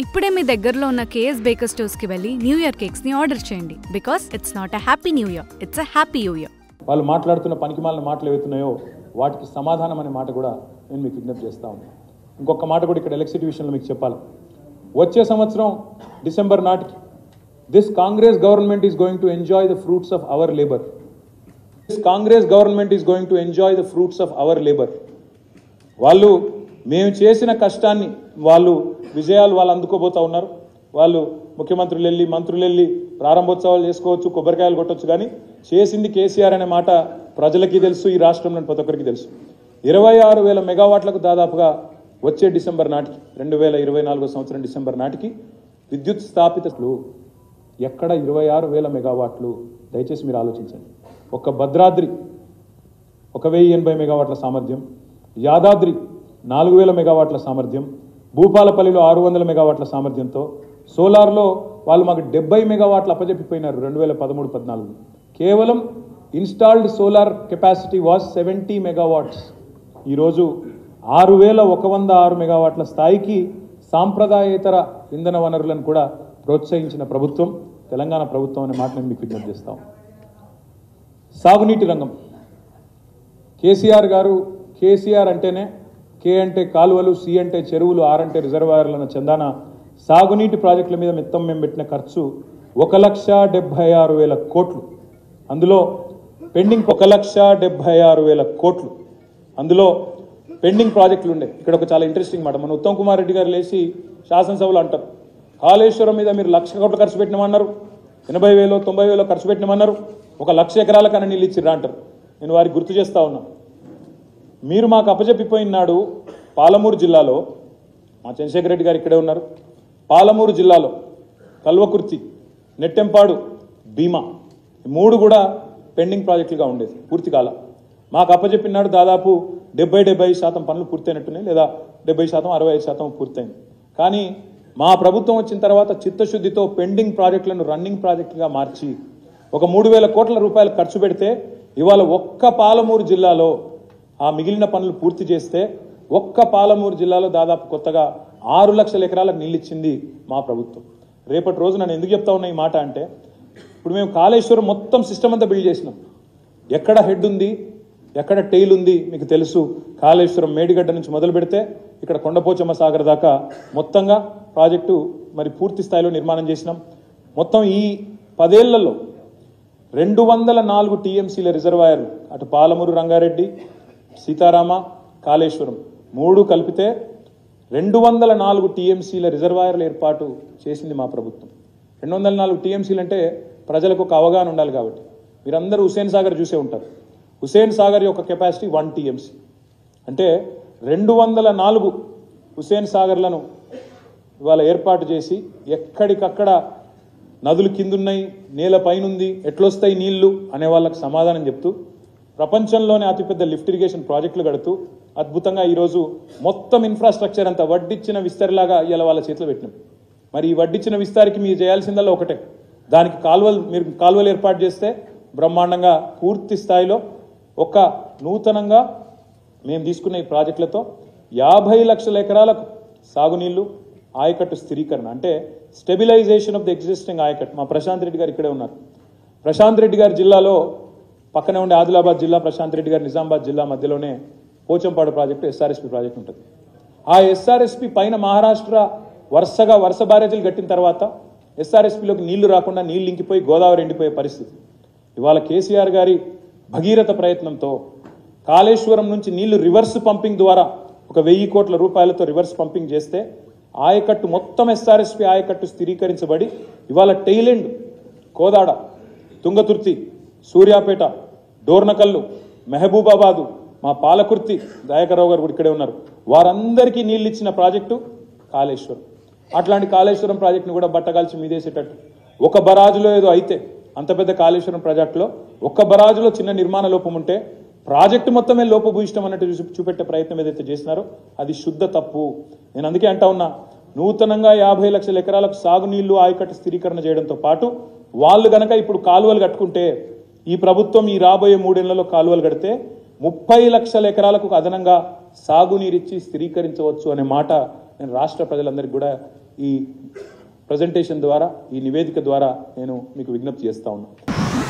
ఇప్పుడే మీ దగ్గరలో ఉన్న కేఎస్ బేకర్ స్టోర్స్కి వెళ్ళి న్యూ ఇయర్ కేక్స్ని ఆర్డర్ చేయండి. Because it's not a happy new year, it's a happy new year. వాళ్ళు మాట్లాడుతున్న పనికిమాలిన మాటలు ఏవైతున్నాయో వాటికి సమాధానం అనే మాట కూడా నేను మీకు విజ్ఞప్తి చేస్తా ఉన్నాను. ఇంకొక మాట కూడా ఇక్కడ ఎలక్ట్రిసిటీ విషయంలో మీకు చెప్పాలి. వచ్చే సంవత్సరం డిసెంబర్ నాటికి this Congress government is going to enjoy the fruits of our labour. This Congress government is going to enjoy the fruits of our labour. వాళ్ళు మేము చేసిన కష్టాన్ని వాళ్ళు విజయాలు వాళ్ళు అందుకోబోతా ఉన్నారు. వాళ్ళు ముఖ్యమంత్రులు వెళ్ళి మంత్రులు వెళ్ళి ప్రారంభోత్సవాలు చేసుకోవచ్చు, కొబ్బరికాయలు కొట్టవచ్చు, కానీ చేసింది కేసీఆర్ అనే మాట ప్రజలకి తెలుసు, ఈ రాష్ట్రంలోని ప్రతి ఒక్కరికి తెలుసు. 26,000 మెగావాట్లకు దాదాపుగా వచ్చే డిసెంబర్ నాటికి 2024 సంవత్సరం డిసెంబర్ నాటికి విద్యుత్ స్థాపితలు ఎక్కడ 26,000 మెగావాట్లు. దయచేసి మీరు ఆలోచించండి. ఒక భద్రాద్రి 1,080 మెగావాట్ల సామర్థ్యం, యాదాద్రి 4,000 మెగావాట్ల సామర్థ్యం, భూపాలపల్లిలో 600 మెగావాట్ల సామర్థ్యంతో సోలార్లో వాళ్ళు మాకు 70 మెగావాట్లు అప్పజెప్పిపోయినారు 2013-14. కేవలం installed solar capacity was 70 megawatts. ఈరోజు 6,106 మెగావాట్ల స్థాయికి సాంప్రదాయేతర ఇంధన వనరులను కూడా ప్రోత్సహించిన ప్రభుత్వం తెలంగాణ ప్రభుత్వం అనే మాట నేను మీకు విజ్ఞప్తి చేస్తాం. సాగునీటి రంగం కేసీఆర్ గారు, కేసీఆర్ అంటేనే కే అంటే కాలువలు, సి అంటే చెరువులు, ఆర్ అంటే రిజర్వాయర్లను చందాన సాగునీటి ప్రాజెక్టుల మీద మొత్తం మేము పెట్టిన ఖర్చు 1,76,000 కోట్లు. అందులో పెండింగ్ 1,76,000 కోట్లు. అందులో పెండింగ్ ప్రాజెక్టులు ఉండే. ఇక్కడ ఒక చాలా ఇంట్రెస్టింగ్ మాట, మన ఉత్తమ్ కుమార్ రెడ్డి గారు లేచి శాసనసభలో అంటారు, కాళేశ్వరం మీద మీరు 1,00,000 కోట్లు ఖర్చు పెట్టినామన్నారు, 80,000 90,000 ఖర్చు పెట్టినామన్నారు, 1,00,000 ఎకరాలకన్నా నీళ్ళు ఇచ్చిర్రా అంటారు. నేను వారికి గుర్తు చేస్తా ఉన్నా, మీరు మాకు అప్పచెప్పిపోయినాడు పాలమూరు జిల్లాలో, మా చంద్రశేఖర్ రెడ్డి గారు ఇక్కడే ఉన్నారు, పాలమూరు జిల్లాలో కల్వకుర్తి, నెట్టెంపాడు, భీమా, 3 కూడా పెండింగ్ ప్రాజెక్టులుగా ఉండేది, పూర్తి కాల. మాకు అప్పచెప్పినాడు దాదాపు 70-75% పనులు పూర్తయినట్టున్నాయి, లేదా 70% 65% పూర్తయింది. కానీ మా ప్రభుత్వం వచ్చిన తర్వాత చిత్తశుద్ధితో పెండింగ్ ప్రాజెక్టులను రన్నింగ్ ప్రాజెక్టుగా మార్చి ఒక 3,000 కోట్ల రూపాయలు ఖర్చు పెడితే ఇవాళ ఒక్క పాలమూరు జిల్లాలో ఆ మిగిలిన పనులు పూర్తి చేస్తే ఒక్క పాలమూరు జిల్లాలో దాదాపు కొత్తగా 6 లక్షల ఎకరాలకు నీళ్ళు ఇచ్చింది మా ప్రభుత్వం. రేపటి రోజు నన్ను ఎందుకు చెప్తా ఉన్నా ఈ మాట అంటే, ఇప్పుడు మేము కాళేశ్వరం మొత్తం సిస్టమ్ అంతా బిల్డ్ చేసినాం. ఎక్కడ హెడ్ ఉంది, ఎక్కడ టెయిల్ ఉంది మీకు తెలుసు. కాళేశ్వరం మేడిగడ్డ నుంచి మొదలు పెడితే ఇక్కడ కొండపోచమ్మ సాగర్ దాకా మొత్తంగా ప్రాజెక్టు మరి పూర్తి స్థాయిలో నిర్మాణం చేసినాం. మొత్తం ఈ 10 ఏళ్లలో 204 టీఎంసీల రిజర్వాయర్లు, అటు పాలమూరు రంగారెడ్డి, సీతారామ, కాళేశ్వరం 3 కలిపితే 204 టీఎంసీల రిజర్వాయర్ల ఏర్పాటు చేసింది మా ప్రభుత్వం. 204 టీఎంసీలు అంటే ప్రజలకు ఒక అవగాహన ఉండాలి కాబట్టి, మీరందరూ హుస్సేన్ సాగర్ చూసే ఉంటారు. హుస్సేన్ సాగర్ యొక్క కెపాసిటీ 1 టీఎంసీ అంటే 204 హుస్సేన్ సాగర్లను ఇవాళ ఏర్పాటు చేసి ఎక్కడికక్కడ నదులు కిందున్నాయి, నేల పైనుంది, ఎట్లొస్తాయి నీళ్లు అనే వాళ్ళకి సమాధానం చెప్తూ ప్రపంచంలోనే అతిపెద్ద లిఫ్ట్ ఇరిగేషన్ ప్రాజెక్టులు కడుతూ అద్భుతంగా ఈరోజు మొత్తం ఇన్ఫ్రాస్ట్రక్చర్ అంతా వడ్డిచ్చిన విస్తరిలాగా ఇలా వాళ్ళ చేతిలో పెట్టినాం. మరి ఈ వడ్డిచ్చిన విస్తారికి మీరు చేయాల్సిందల్లా ఒకటే, దానికి మీరు కాలువలు ఏర్పాటు చేస్తే బ్రహ్మాండంగా పూర్తి స్థాయిలో ఒక నూతనంగా మేము తీసుకున్న ఈ ప్రాజెక్టులతో 50 లక్షల ఎకరాలకు సాగునీళ్లు, ఆయకట్టు స్థిరీకరణ అంటే స్టెబిలైజేషన్ ఆఫ్ ది ఎగ్జిస్టింగ్ ఆయకట్టు. మా ప్రశాంత్ రెడ్డి గారు ఇక్కడే ఉన్నారు. ప్రశాంత్ రెడ్డి గారి జిల్లాలో పక్కనే ఉండే ఆదిలాబాద్ జిల్లా, ప్రశాంత్ రెడ్డి గారి నిజామాబాద్ జిల్లా మధ్యలోనే పోచంపాడు ప్రాజెక్టు, ఎస్ఆర్ఎస్పి ప్రాజెక్టు ఉంటుంది. ఆ ఎస్ఆర్ఎస్పి పైన మహారాష్ట్ర వరుస బ్యారేజీలు కట్టిన తర్వాత ఎస్ఆర్ఎస్పిలోకి నీళ్లు రాకుండా నీళ్లు ఇంకిపోయి గోదావరి ఎండిపోయే పరిస్థితి. ఇవాళ కేసీఆర్ గారి భగీరథ ప్రయత్నంతో కాళేశ్వరం నుంచి నీళ్లు రివర్స్ పంపింగ్ ద్వారా 1,000 కోట్ల రూపాయలతో రివర్స్ పంపింగ్ చేస్తే ఆయకట్టు మొత్తం ఎస్ఆర్ఎస్పి ఆయకట్టు స్థిరీకరించబడి ఇవాళ టెయిలెండ్ కోదాడ, తుంగతుర్తి, సూర్యాపేట, డోర్నకల్లు, మహబూబాబాదు, మా పాలకుర్తి, దయాకర్రావు గారు కూడా ఇక్కడే ఉన్నారు, వారందరికీ నీళ్ళు ఇచ్చిన ప్రాజెక్టు కాళేశ్వరం. అట్లాంటి కాళేశ్వరం ప్రాజెక్టును కూడా బట్టగాల్చి మీదేసేటట్టు ఒక బరాజులో ఏదో అయితే, అంత పెద్ద కాళేశ్వరం ప్రాజెక్టులో ఒక్క బరాజులో చిన్న నిర్మాణ లోపం ఉంటే ప్రాజెక్టు మొత్తమే లోపభూయిష్టం అన్నట్టు చూపెట్టే ప్రయత్నం ఏదైతే చేసినారో అది శుద్ధ తప్పు. నేను అందుకే అంటా ఉన్నా, నూతనంగా 50 లక్షల ఎకరాలకు సాగునీళ్లు ఆయకట్టు స్థిరీకరణ చేయడంతో పాటు వాళ్ళు గనక ఇప్పుడు కాలువలు కట్టుకుంటే, ఈ ప్రభుత్వం ఈ రాబోయే 3 ఏళ్లలో కాలువలు కడితే 30 లక్షల ఎకరాలకు అదనంగా సాగునీరిచ్చి స్థిరీకరించవచ్చు అనే మాట నేను రాష్ట్ర ప్రజలందరికీ కూడా ఈ ప్రజెంటేషన్ ద్వారా, ఈ నివేదిక ద్వారా నేను మీకు విజ్ఞప్తి చేస్తా ఉన్నాను.